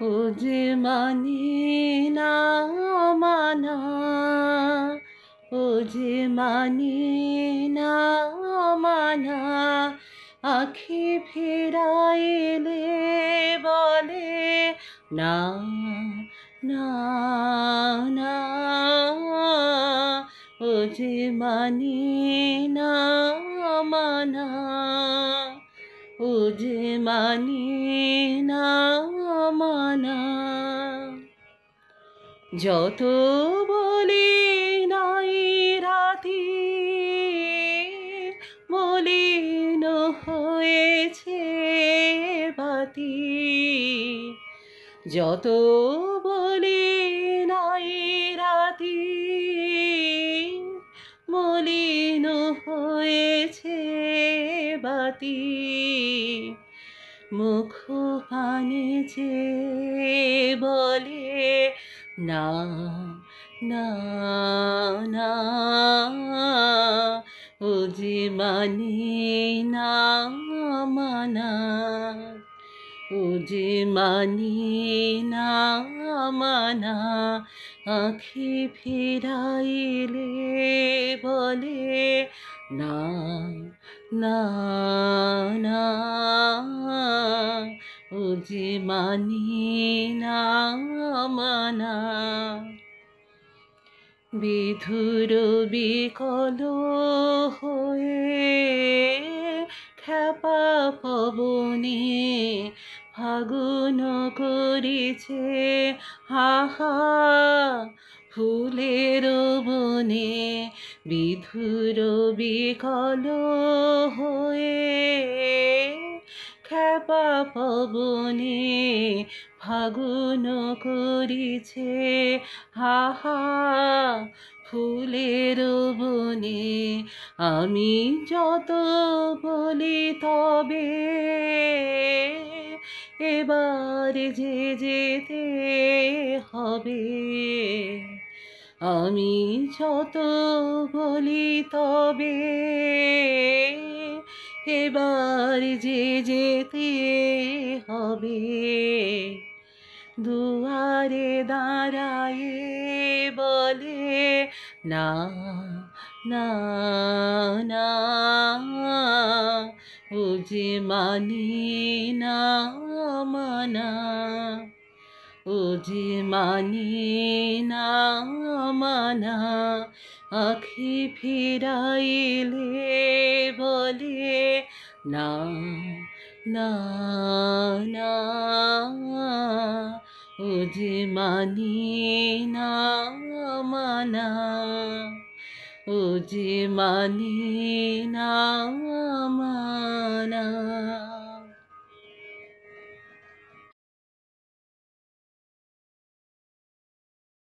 ও যে মানে না মানা, ও যে মানে না মানা, আখি ফিরাইলে বলে না না না। ও যে মানে না মানা, ও যে মানে না মানা। যত বলি নাই রাতি, মলিন হয়েছে বাতি। যত বলি নাই রাতি, মলিন হয়েছে বাতি। মুখ পানে যে বলে না না না। ও যে মানে না মানা, ও যে মানে না মানা, আখি ফিরাইলে বলে না না না। ও যে মানে না মানা। বিধুর বিকল হয়ে খেপা পবনে ফাগুন করেছে হাহা ফুলের বনে। বিধুর বিকল হয়ে খেপা পবনে ফাগুন করেছে হাহা ফুলের বনে। আমি যত বলি তবে এবার যে যেতে হবে। আমি যত বলি তবে এবার যে যেতে হবে। দুয়ারে দাঁড়ায়ে বলে না না না। ও যে মানে না মানা, ও যে মানে না মানা, আখি ফিরাইলে বলে না না না। ও যে মানে না মানা, ও যে মানে না মানা।